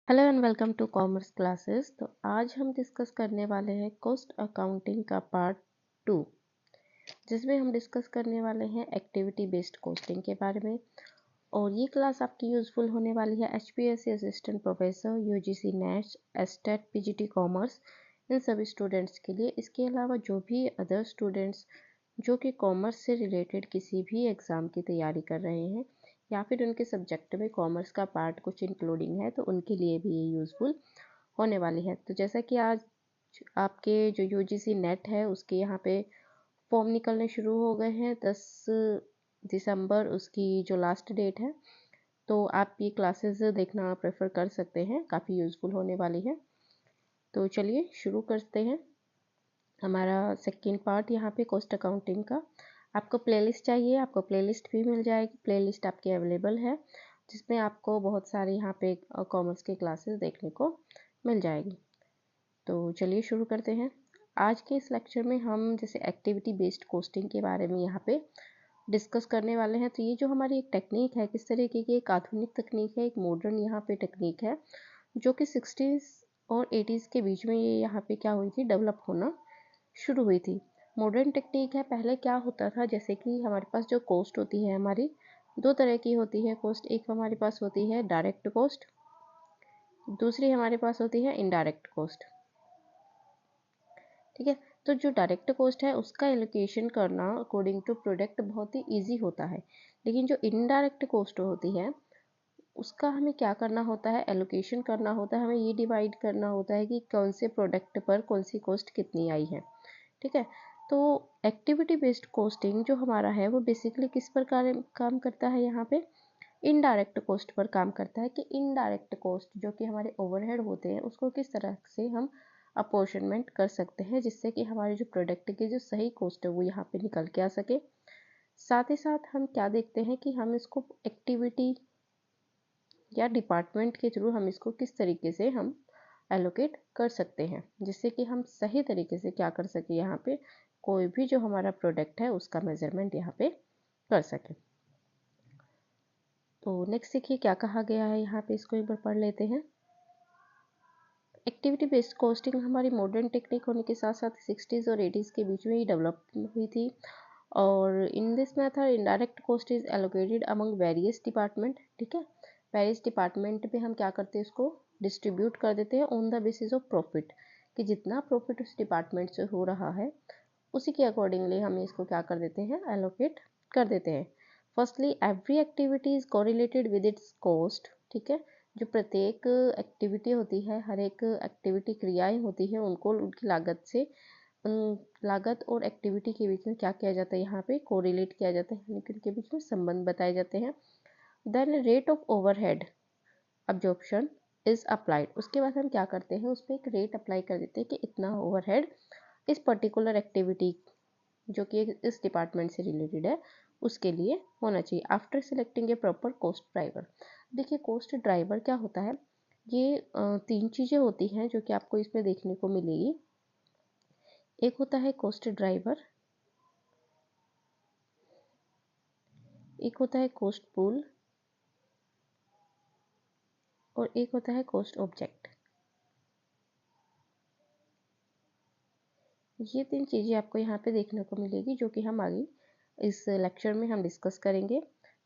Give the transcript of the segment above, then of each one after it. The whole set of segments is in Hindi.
Hello and welcome to commerce classes. तो आज हम डिस्कस करने वाले हैं कॉस्ट अकाउंटिंग का पार्ट 2, जिसमें हम डिस्कस करने वाले हैं एक्टिविटी बेस्ड कॉस्टिंग के बारे में। और ये क्लास आपकी यूज़फुल होने वाली है HPSC assistant professor, UGC net, एस्टेट, PGT कॉमर्स, इन सभी स्टूडेंट्स के लिए। इसके अलावा जो भी अदर स्टूडेंट्स जो कि कॉमर्स से रिलेटेड किसी भी एग्ज़ाम की तैयारी कर रहे हैं या फिर उनके सब्जेक्ट में कॉमर्स का पार्ट कुछ इंक्लूडिंग है, तो उनके लिए भी ये यूज़फुल होने वाली है। तो जैसा कि आज आपके जो UGC नेट है उसके यहाँ पे फॉर्म निकलने शुरू हो गए हैं। 10 दिसंबर उसकी जो लास्ट डेट है, तो आप ये क्लासेस देखना प्रेफर कर सकते हैं, काफ़ी यूज़फुल होने वाली है। तो चलिए शुरू करते हैं हमारा सेकेंड पार्ट यहाँ पे कॉस्ट अकाउंटिंग का। आपको प्लेलिस्ट चाहिए, आपको प्लेलिस्ट भी मिल जाएगी। प्लेलिस्ट आपकी अवेलेबल है, जिसमें आपको बहुत सारे यहाँ पे कॉमर्स के क्लासेस देखने को मिल जाएगी। तो चलिए शुरू करते हैं। आज के इस लेक्चर में हम जैसे एक्टिविटी बेस्ड कॉस्टिंग के बारे में यहाँ पे डिस्कस करने वाले हैं। तो ये जो हमारी एक टेक्निक है, किस तरीके की एक आधुनिक तकनीक है, एक मॉडर्न यहाँ पे टेक्निक है, जो कि 60s और 80s के बीच में ये यहाँ पे क्या हुई थी, डेवलप होना शुरू हुई थी। मॉडर्न टेक्निक है। पहले क्या होता था, जैसे कि हमारे पास जो कॉस्ट होती है हमारी दो तरह की होती है कॉस्ट। एक हमारे पास होती है डायरेक्ट कॉस्ट, दूसरी हमारे पास होती है इनडायरेक्ट कॉस्ट। ठीक है, तो जो डायरेक्ट कॉस्ट है उसका एलोकेशन करना अकॉर्डिंग टू प्रोडक्ट बहुत ही ईजी होता है। लेकिन जो इनडायरेक्ट कॉस्ट होती है उसका हमें क्या करना होता है, एलोकेशन करना होता है। हमें ये डिवाइड करना होता है कि कौन से प्रोडक्ट पर कौन सी कॉस्ट कितनी आई है। ठीक है, तो एक्टिविटी बेस्ड कॉस्टिंग जो हमारा है वो बेसिकली किस पर काम करता है, यहाँ पे इनडायरेक्ट कॉस्ट पर काम करता है। कि इनडायरेक्ट कॉस्ट जो कि हमारे ओवरहेड होते हैं उसको किस तरह से हम अपॉर्शनमेंट कर सकते हैं, जिससे कि हमारे जो प्रोडक्ट की जो सही कॉस्ट है वो यहाँ पे निकल के आ सके। साथ ही साथ हम क्या देखते हैं कि हम इसको एक्टिविटी या डिपार्टमेंट के थ्रू हम इसको किस तरीके से हम एलोकेट कर सकते हैं, जिससे कि हम सही तरीके से क्या कर सके, यहाँ पे कोई भी जो हमारा प्रोडक्ट है उसका मेजरमेंट यहाँ पे कर सके। तो नेक्स्ट देखिए क्या कहा गया है यहाँ पे, इसको एक बार पढ़ लेते हैं। एक्टिविटी बेस्ड कॉस्टिंग हमारी मॉडर्न टेक्निक होने के साथ साथ 60s और 80s के बीच में ही डेवलप हुई थी। और in this method indirect cost is allocated among various department. ठीक है, वेरियस डिपार्टमेंट पे हम क्या करते हैं, इसको डिस्ट्रीब्यूट कर देते हैं on the basis of profit, कि जितना प्रॉफिट उस डिपार्टमेंट से हो रहा है उसी के अकॉर्डिंगली हम इसको क्या कर देते हैं, एलोकेट कर देते हैं। Firstly every activity is correlated with its cost. ठीक है, जो प्रत्येक एक्टिविटी होती है, हर एक एक्टिविटी क्रियाएं होती है, उनको उनकी लागत से लागत और एक्टिविटी के बीच में क्या किया जाता है, यहाँ पे कोरिलेट किया जाता है, यानी कि उनके बीच में संबंध बताए जाते हैं। Then rate of overhead absorption is applied. उसके बाद हम क्या करते हैं, उस पर एक रेट अप्लाई कर देते हैं कि इतना ओवरहेड इस पर्टिकुलर एक्टिविटी जो कि इस डिपार्टमेंट से रिलेटेड है उसके लिए होना चाहिए। आफ्टर सिलेक्टिंग ए प्रॉपर कॉस्ट ड्राइवर। देखिए कॉस्ट ड्राइवर क्या होता है, ये तीन चीज़ें होती हैं जो कि आपको इसमें देखने को मिलेगी। एक होता है कॉस्ट ड्राइवर, एक होता है कॉस्ट पूल, और एक होता है कॉस्ट ऑब्जेक्ट। ये तीन चीज़ें आपको यहाँ पे देखने को मिलेगी, जो कि हम आगे इस लेक्चर में हम डिस्कस करेंगे।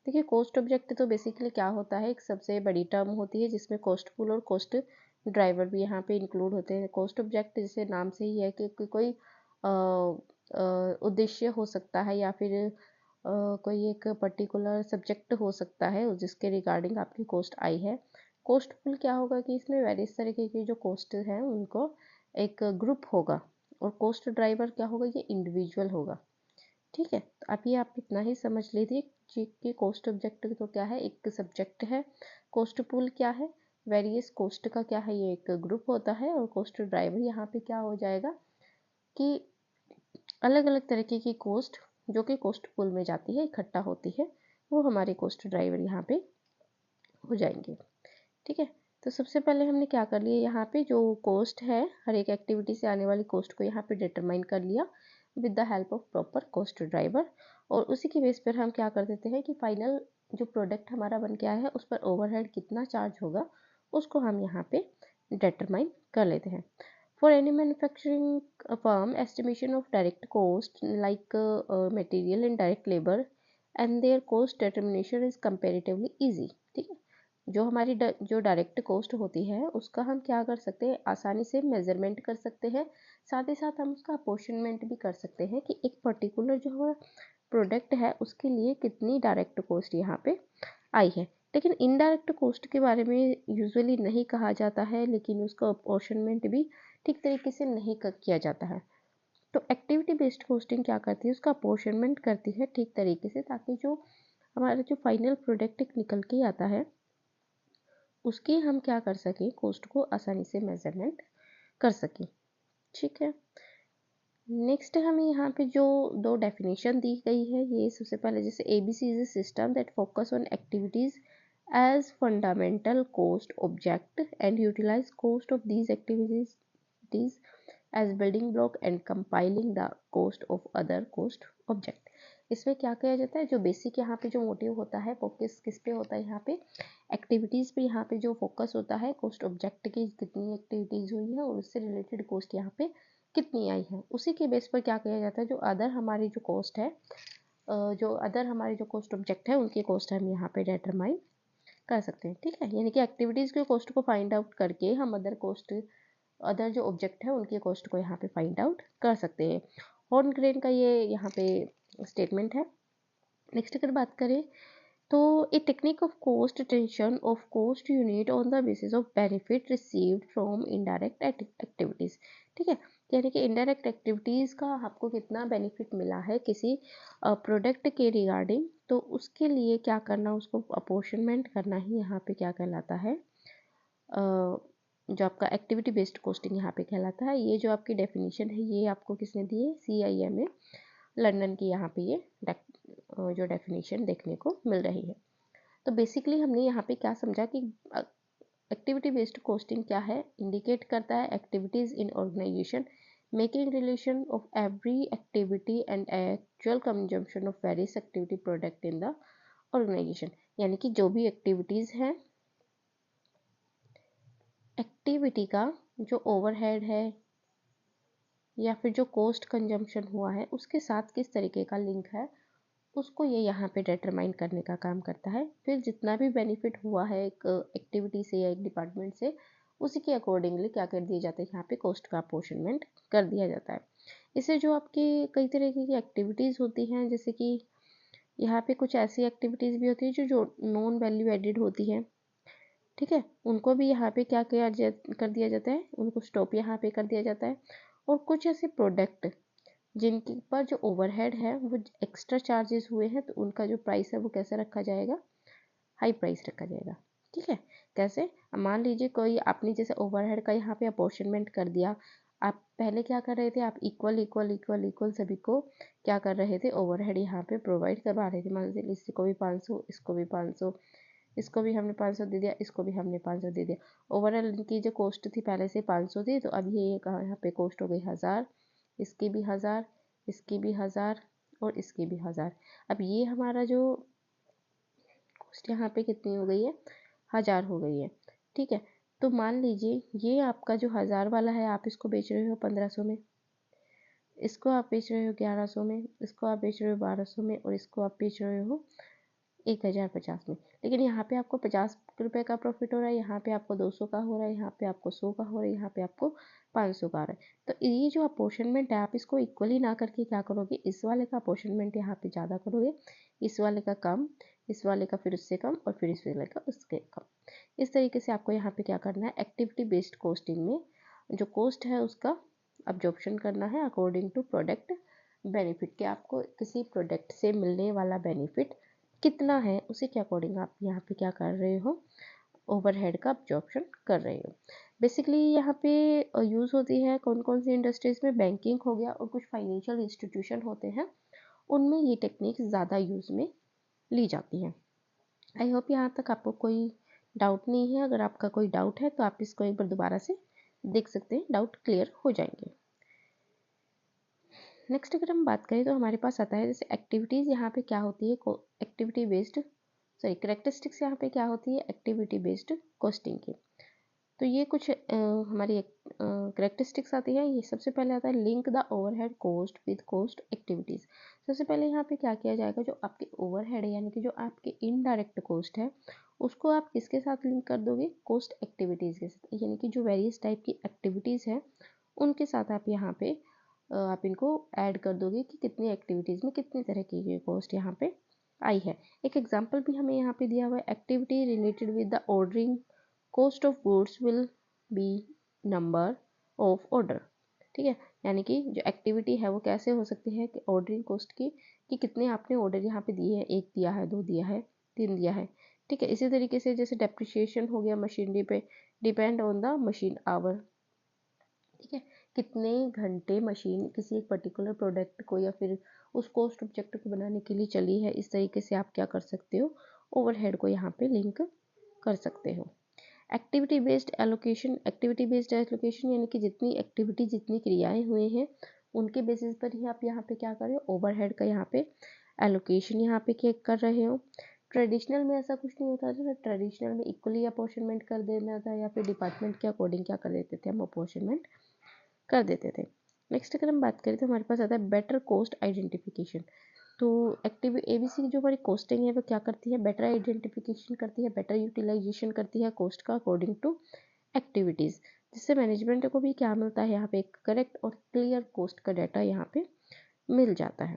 देखिए कॉस्ट ऑब्जेक्ट तो बेसिकली क्या होता है, एक सबसे बड़ी टर्म होती है जिसमें कॉस्ट पूल और कॉस्ट ड्राइवर भी यहाँ पे इंक्लूड होते हैं। कॉस्ट ऑब्जेक्ट जैसे नाम से ही है कि कोई उद्देश्य हो सकता है या फिर कोई एक पर्टिकुलर सब्जेक्ट हो सकता है जिसके रिगार्डिंग आपकी कॉस्ट आई है। कॉस्ट पूल क्या होगा कि इसमें वेरियस तरीके की जो कॉस्ट हैं उनको एक ग्रुप होगा, और कॉस्ट ड्राइवर क्या होगा, ये इंडिविजुअल होगा। ठीक है, तो अभी आप इतना ही समझ लीजिए कि कॉस्ट ऑब्जेक्ट तो क्या है, एक सब्जेक्ट है। कॉस्ट पूल क्या है, वेरियस कॉस्ट का क्या है, ये एक ग्रुप होता है। और कॉस्ट ड्राइवर यहाँ पे क्या हो जाएगा कि अलग अलग तरीके की कॉस्ट जो कि कॉस्ट पूल में जाती है, इकट्ठा होती है, वो हमारे कॉस्ट ड्राइवर यहाँ पे हो जाएंगे। ठीक है, तो सबसे पहले हमने क्या कर लिया, यहाँ पे जो कॉस्ट है हर एक एक्टिविटी से आने वाली कॉस्ट को यहाँ पे डिटरमाइन कर लिया with the help of proper cost driver. और उसी के बेस पर हम क्या कर देते हैं कि फाइनल जो प्रोडक्ट हमारा बन के आया है उस पर ओवरहेड कितना चार्ज होगा उसको हम यहाँ पे डिटरमाइन कर लेते हैं। For any manufacturing firm, estimation of direct cost like material and direct labour and there cost determination is comparatively easy. ठीक है, जो हमारी जो डायरेक्ट कॉस्ट होती है उसका हम क्या कर सकते हैं, आसानी से मेजरमेंट कर सकते हैं। साथ ही साथ हम उसका अपोर्शनमेंट भी कर सकते हैं कि एक पर्टिकुलर जो हमारा प्रोडक्ट है उसके लिए कितनी डायरेक्ट कॉस्ट यहाँ पे आई है। लेकिन इनडायरेक्ट कॉस्ट के बारे में यूजुअली नहीं कहा जाता है, लेकिन उसका अपोर्शनमेंट भी ठीक तरीके से नहीं किया जाता है। तो एक्टिविटी बेस्ड कॉस्टिंग क्या करती है, उसका अपोर्शनमेंट करती है ठीक तरीके से, ताकि जो हमारा जो फाइनल प्रोडक्ट निकल के आता है उसकी हम क्या कर सकें, कॉस्ट को आसानी से मेजरमेंट कर सकें। ठीक है, नेक्स्ट हमें यहाँ पे जो दो डेफिनेशन दी गई है, ये सबसे पहले जैसे ABC is a system that focus on activities as fundamental cost object and utilize cost of these activities as building block and compiling the cost of other cost object। इसमें क्या किया जाता है, जो बेसिक यहाँ पे जो मोटिव होता है फोकस किस पे होता है, यहाँ पे एक्टिविटीज पे यहाँ पे जो फोकस होता है कॉस्ट ऑब्जेक्ट की कितनी एक्टिविटीज हुई है और उससे रिलेटेड कॉस्ट यहाँ पे कितनी आई है, उसी के बेस पर क्या किया जाता है, जो अदर हमारी जो कॉस्ट है, जो अदर हमारी जो कॉस्ट ऑब्जेक्ट है उनकी कॉस्ट हम यहाँ पे डिटरमाइन कर सकते हैं। ठीक है, यानी कि एक्टिविटीज़ के कॉस्ट को फाइंड आउट करके हम अदर जो ऑब्जेक्ट है उनकी कॉस्ट को यहाँ पे फाइंड आउट कर सकते हैं। हॉर्नग्रेन का ये यहाँ पे स्टेटमेंट है। नेक्स्ट अगर बात करें तो a technique of cost tension of cost unit on the basis of benefit received from indirect activities. ठीक है, यानी कि इनडायरेक्ट एक्टिविटीज़ का आपको कितना बेनिफिट मिला है किसी प्रोडक्ट के रिगार्डिंग, तो उसके लिए क्या करना, उसको अपोर्शनमेंट करना ही यहाँ पे क्या कहलाता है, जो आपका एक्टिविटी बेस्ड कॉस्टिंग यहाँ पे कहलाता है। ये जो आपकी डेफिनेशन है ये आपको किसने दी है, CIMA लंदन की यहाँ पे ये जो डेफिनेशन देखने को मिल रही है। तो बेसिकली हमने यहाँ पे क्या समझा कि एक्टिविटी बेस्ड कॉस्टिंग क्या है, इंडिकेट करता है activities in organisation making relation of every activity and actual consumption of various activity product in the organisation. यानी कि जो भी एक्टिविटीज़ हैं, एक्टिविटी का जो ओवरहेड है या फिर जो कॉस्ट कंजम्पशन हुआ है उसके साथ किस तरीके का लिंक है, उसको ये यहाँ पे डिटरमाइन करने का काम करता है। फिर जितना भी बेनिफिट हुआ है एक एक्टिविटी से या एक डिपार्टमेंट से, उसी के अकॉर्डिंगली क्या कर दिया जाता है, यहाँ पे कॉस्ट का अपोर्शनमेंट कर दिया जाता है। इससे जो आपकी कई तरीके की एक्टिविटीज़ होती हैं, जैसे कि यहाँ पे कुछ ऐसी एक्टिविटीज़ भी होती है जो नॉन वैल्यू एडिड होती हैं। ठीक है, उनको भी यहाँ पे क्या कर दिया जाता है, उनको स्टॉप यहाँ पे कर दिया जाता है। और कुछ ऐसे प्रोडक्ट जिनके पर जो ओवरहेड है वो एक्स्ट्रा चार्जेस हुए हैं, तो उनका जो प्राइस है वो कैसे रखा जाएगा, हाई प्राइस रखा जाएगा। ठीक है, कैसे, मान लीजिए कोई आपने जैसे ओवरहेड का यहाँ पे अपोर्शनमेंट कर दिया, आप पहले क्या कर रहे थे, आप इक्वल इक्वल इक्वल इक्वल सभी को क्या कर रहे थे, ओवरहेड यहाँ पे प्रोवाइड करवा रहे थे। मान लीजिए इसको भी 500, इसको भी 500, इसको भी हमने 500 दे दिया, इसको भी हमने 500 दे दिया। ओवरऑल इनकी जो कॉस्ट थी पहले से 500 थी, तो अब ये यहाँ पे कॉस्ट हो गई 1000, इसकी भी 1000, इसकी भी 1000 और इसकी भी 1000। अब ये हमारा जो कॉस्ट यहाँ पे कितनी हो गई है, 1000 हो गई है। ठीक है, तो मान लीजिए ये आपका जो 1000 वाला है आप इसको बेच रहे हो 1500 में, इसको आप बेच रहे हो 1100 में, इसको आप बेच रहे हो 1200 में और इसको आप बेच रहे हो 1050 में। लेकिन यहाँ पे आपको 50 रुपये का प्रॉफिट हो रहा है, यहाँ पे आपको 200 का हो रहा है, यहाँ पे आपको 100 का हो रहा है, यहाँ पे आपको 500 का आ रहा है। तो ये जो अपोर्शनमेंट है आप इसको इक्वली ना करके क्या करोगे, इस वाले का अपोर्शनमेंट यहाँ पे ज़्यादा करोगे, इस वाले का कम, इस वाले का फिर उससे कम और फिर इस वाले का उसके कम। इस तरीके से आपको यहाँ पे क्या करना है, एक्टिविटी बेस्ड कॉस्टिंग में जो कॉस्ट है उसका अब्जॉर्प्शन करना है अकॉर्डिंग टू प्रोडक्ट बेनिफिट, के आपको किसी प्रोडक्ट से मिलने वाला बेनिफिट कितना है उसी के अकॉर्डिंग आप यहाँ पे क्या कर रहे हो, ओवरहेड का अब्जॉर्प्शन कर रहे हो। बेसिकली यहाँ पे यूज़ होती है कौन कौन सी इंडस्ट्रीज़ में, बैंकिंग हो गया और कुछ फाइनेंशियल इंस्टीट्यूशन होते हैं, उनमें ये टेक्निक ज़्यादा यूज़ में ली जाती है। आई होप यहाँ तक आपको कोई डाउट नहीं है। अगर आपका कोई डाउट है तो आप इसको एक बार दोबारा से देख सकते हैं, डाउट क्लियर हो जाएंगे। नेक्स्ट अगर हम बात करें तो हमारे पास आता है जैसे एक्टिविटीज़ यहाँ पे क्या होती है, एक्टिविटी बेस्ड करेक्टरिस्टिक्स यहाँ पे क्या होती है, एक्टिविटी बेस्ड कॉस्टिंग की। तो ये कुछ हमारी करेक्टरिस्टिक्स आती है। ये सबसे पहले आता है link the overhead cost with cost activities. सबसे पहले यहाँ पे क्या किया जाएगा, जो आपके ओवरहेड है यानी कि जो आपके इनडायरेक्ट कॉस्ट है उसको आप किसके साथ लिंक कर दोगे, कॉस्ट एक्टिविटीज़ के साथ, यानी कि जो वेरियस टाइप की एक्टिविटीज़ है उनके साथ आप यहाँ पे आप इनको ऐड कर दोगे कि कितनी एक्टिविटीज़ में कितनी तरह की कॉस्ट यहाँ पे आई है। एक एग्जाम्पल भी हमें यहाँ पे दिया हुआ है, activity related with the ordering cost of goods will be number of order. ठीक है, यानी कि जो एक्टिविटी है वो कैसे हो सकती है कि ऑर्डरिंग कॉस्ट की, कि कितने आपने ऑर्डर यहाँ पे दिए हैं, 1 दिया है, 2 दिया है, 3 दिया है। ठीक है, इसी तरीके से जैसे डेप्रिसिएशन हो गया मशीनरी पे, depend on the machine our. ठीक है, कितने घंटे मशीन किसी एक पर्टिकुलर प्रोडक्ट को या फिर उस कॉस्ट ऑब्जेक्ट को बनाने के लिए चली है, इस तरीके से आप क्या कर सकते हो, ओवरहेड को यहाँ पे लिंक कर सकते हो। Activity based allocation, activity based allocation यानी कि जितनी एक्टिविटी जितनी क्रियाएं हुए हैं उनके बेसिस पर ही आप यहाँ पे क्या कर रहे हो, ओवरहेड का यहाँ पे एलोकेशन यहाँ पे क्या कर रहे हो। ट्रेडिशनल में ऐसा कुछ नहीं होता था, ट्रेडिशनल में इक्वली अपॉर्शनमेंट कर देना था या फिर डिपार्टमेंट के अकॉर्डिंग क्या कर देते थे, हम अपॉर्शनमेंट कर देते थे। नेक्स्ट अगर हम बात करें तो हमारे पास आता है बेटर कॉस्ट आइडेंटिफिकेशन। तो एक्टिव एबीसी की जो हमारी कॉस्टिंग है वो क्या करती है, बेटर आइडेंटिफिकेशन करती है, बेटर यूटिलाइजेशन करती है कॉस्ट का अकॉर्डिंग टू एक्टिविटीज़, जिससे मैनेजमेंट को भी क्या मिलता है, यहाँ पे एक करेक्ट और क्लियर कॉस्ट का डाटा यहाँ पे मिल जाता है।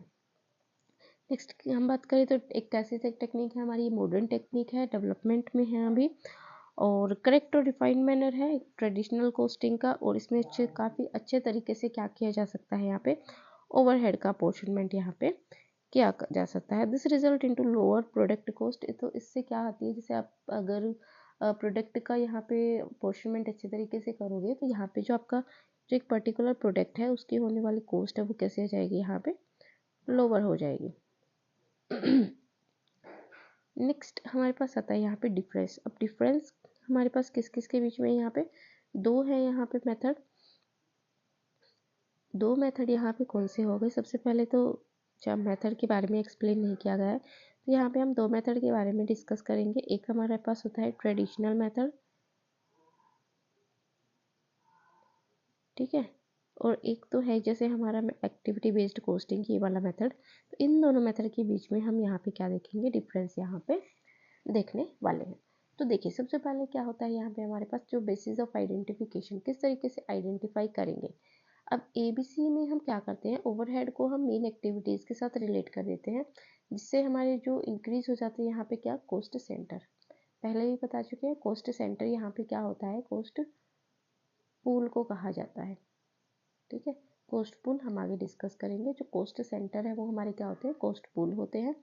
नेक्स्ट हम बात करें तो एक कैसी टेक्निक है हमारी, मॉडर्न टेक्निक है, डेवलपमेंट में है अभी, और करेक्ट और रिफाइंड मैनर है ट्रेडिशनल कॉस्टिंग का, और इसमें काफ़ी अच्छे तरीके से क्या किया जा सकता है, यहाँ पे ओवरहेड का अपोर्शनमेंट यहाँ पे किया जा सकता है। This result into lower product cost. तो इससे क्या आती है, जैसे आप अगर प्रोडक्ट का यहाँ पे अपोर्शनमेंट अच्छे तरीके से करोगे तो यहाँ पे जो आपका जो एक पर्टिकुलर प्रोडक्ट है उसकी होने वाली कॉस्ट है वो कैसे आ जाएगी, यहाँ पे लोअर हो जाएगी। नेक्स्ट हमारे पास आता है यहाँ पे डिफरेंस। अब डिफरेंस हमारे पास किस किस के बीच में, यहाँ पे दो है यहाँ पे मेथड। दो मेथड यहाँ पे कौन से हो गए, सबसे पहले तो जब मेथड के बारे में एक्सप्लेन नहीं किया गया है तो यहाँ पे हम दो मेथड के बारे में डिस्कस करेंगे। एक हमारे पास होता है ट्रेडिशनल मेथड, ठीक है, और एक तो है जैसे हमारा एक्टिविटी बेस्ड कॉस्टिंग ये वाला मेथड। तो इन दोनों मेथड के बीच में हम यहाँ पे क्या देखेंगे, डिफरेंस यहाँ पे देखने वाले हैं। तो देखिए सबसे पहले क्या होता है, यहाँ पे हमारे पास जो बेसिस ऑफ आइडेंटिफिकेशन, किस तरीके से आइडेंटिफाई करेंगे। अब एबीसी में हम क्या करते हैं, ओवरहेड को हम मेन एक्टिविटीज़ के साथ रिलेट कर देते हैं, जिससे हमारे जो इंक्रीज हो जाते हैं यहाँ पे क्या, कॉस्ट सेंटर। पहले भी बता चुके हैं, कॉस्ट सेंटर यहाँ पे क्या होता है, कॉस्ट पूल को कहा जाता है। ठीक है, कॉस्ट पूल हम आगे डिस्कस करेंगे। जो कॉस्ट सेंटर है वो हमारे क्या होते हैं, कॉस्ट पूल होते हैं।